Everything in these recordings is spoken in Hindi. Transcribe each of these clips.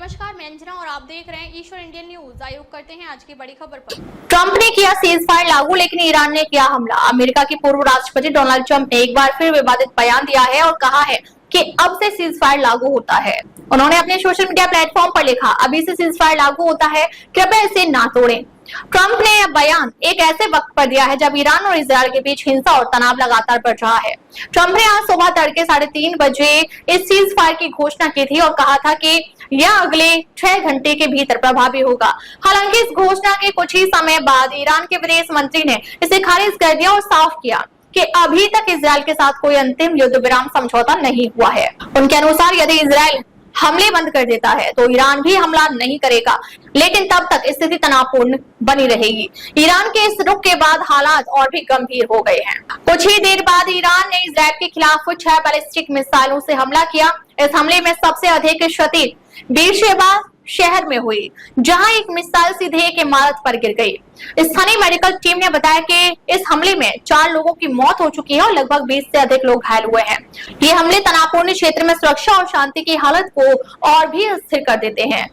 नमस्कार, मैं अंजना और आप देख रहे हैं ईश्वर इंडियन न्यूज। आइए रुक करते हैं आज की बड़ी खबर पर। ट्रंप ने किया सीज फायर लागू, लेकिन ईरान ने किया हमला। अमेरिका के पूर्व राष्ट्रपति डोनाल्ड ट्रंप ने एक बार फिर विवादित बयान दिया है और कहा है कि अब से सीज फायर लागू होता है। उन्होंने अपने सोशल मीडिया प्लेटफॉर्म पर लिखा, अभी से सीज फायर लागू होता है, कृपया इसे ना तोड़ें। ट्रंप ने यह बयान एक ऐसे वक्त पर दिया है जब ईरान और इजरायल के बीच हिंसा और तनाव लगातार बढ़ रहा है। ट्रंप ने आज सुबह तड़के 3:30 बजे इस सीज फायर की घोषणा की थी और कहा था कि यह अगले 6 घंटे के भीतर प्रभावी होगा। हालांकि इस घोषणा के कुछ ही समय बाद ईरान के विदेश मंत्री ने इसे खारिज कर दिया और साफ किया कि अभी तक इजरायल के साथ कोई अंतिम युद्ध विराम समझौता नहीं हुआ है। उनके अनुसार यदि इजरायल हमले बंद कर देता है तो ईरान भी हमला नहीं करेगा, लेकिन तब तक स्थिति तनावपूर्ण बनी रहेगी। ईरान के इस रुख के बाद हालात और भी गंभीर हो गए हैं। कुछ ही देर बाद ईरान ने इजरायल के खिलाफ 6 बैलिस्टिक मिसाइलों से हमला किया। इस हमले में सबसे अधिक क्षति बेरशेबा शहर में हुई, जहां एक मिसाइल सीधे एक इमारत पर गिर गई। स्थानीय मेडिकल टीम ने बताया कि इस हमले में 4 लोगों की मौत हो चुकी है और लगभग 20 से अधिक लोग घायल हुए हैं। ये हमले तनावपूर्ण क्षेत्र में सुरक्षा और शांति की हालत को और भी अस्थिर कर देते हैं।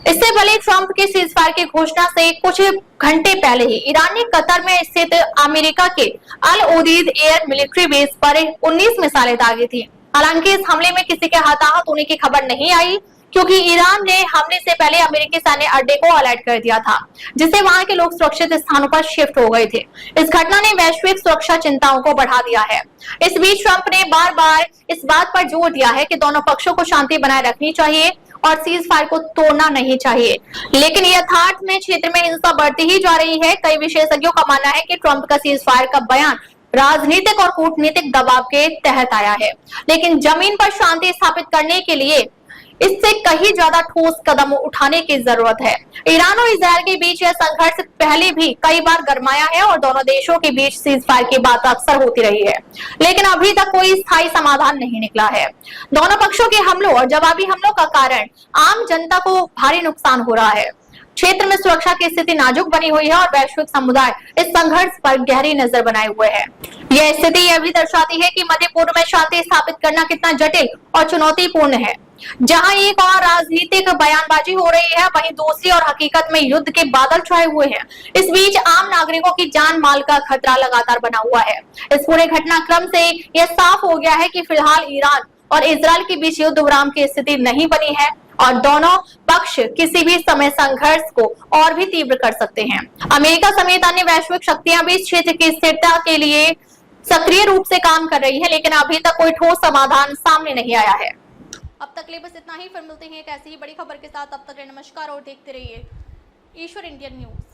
इससे पहले ट्रंप के सीज फायर की घोषणा से कुछ घंटे पहले ही ईरान ने कतर में स्थित अमेरिका के अल उदीद एयर मिलिट्री बेस पर 19 मिसाइलें दागी थी। हालांकि इस हमले में किसी के हताहत होने की खबर नहीं आई, क्योंकि ईरान ने हमले से पहले अमेरिकी सैन्य अड्डे को अलर्ट कर दिया था, जिससे वहां के लोग सुरक्षित स्थानों पर शिफ्ट हो गए थे। इस घटना ने वैश्विक सुरक्षा चिंताओं को बढ़ा दिया है। इस बीच ट्रंप ने बार बार इस बात पर जोर दिया है कि दोनों पक्षों को शांति बनाए रखनी चाहिए और सीज फायर को तोड़ना नहीं चाहिए, लेकिन यथार्थ में क्षेत्र में हिंसा बढ़ती ही जा रही है। कई विशेषज्ञों का मानना है कि ट्रंप का सीज फायर का बयान राजनीतिक और कूटनीतिक दबाव के तहत आया है, लेकिन जमीन पर शांति स्थापित करने के लिए इससे कहीं ज्यादा ठोस कदम उठाने की जरूरत है। ईरान और इजरायल के बीच यह संघर्ष पहले भी कई बार गरमाया है और दोनों देशों के बीच सीज फायर की बात अक्सर होती रही है, लेकिन अभी तक कोई स्थायी समाधान नहीं निकला है। दोनों पक्षों के हमलों और जवाबी हमलों का कारण आम जनता को भारी नुकसान हो रहा है। क्षेत्र में सुरक्षा की स्थिति नाजुक बनी हुई है और वैश्विक समुदाय इस संघर्ष पर गहरी नजर बनाए हुए है। यह स्थिति यह भी दर्शाती है कि मध्य पूर्व में शांति स्थापित करना कितना जटिल और चुनौतीपूर्ण है। जहां एक और राजनीतिक बयानबाजी हो रही है, वहीं दूसरी और हकीकत में युद्ध के बादल छाए हुए हैं। इस बीच आम नागरिकों की जान माल का खतरा लगातार बना हुआ है। इस पूरे घटनाक्रम से यह साफ हो गया है कि फिलहाल ईरान और इजरायल के बीच युद्ध विराम की स्थिति नहीं बनी है और दोनों पक्ष किसी भी समय संघर्ष को और भी तीव्र कर सकते हैं। अमेरिका समेत अन्य वैश्विक शक्तियां भी इस क्षेत्र की स्थिरता के लिए सक्रिय रूप से काम कर रही है, लेकिन अभी तक कोई ठोस समाधान सामने नहीं आया है। अब तक ले बस इतना ही। फिर मिलते हैं एक ऐसी ही बड़ी खबर के साथ। तब तक नमस्कार और देखते रहिए ईश्वर इंडियन न्यूज।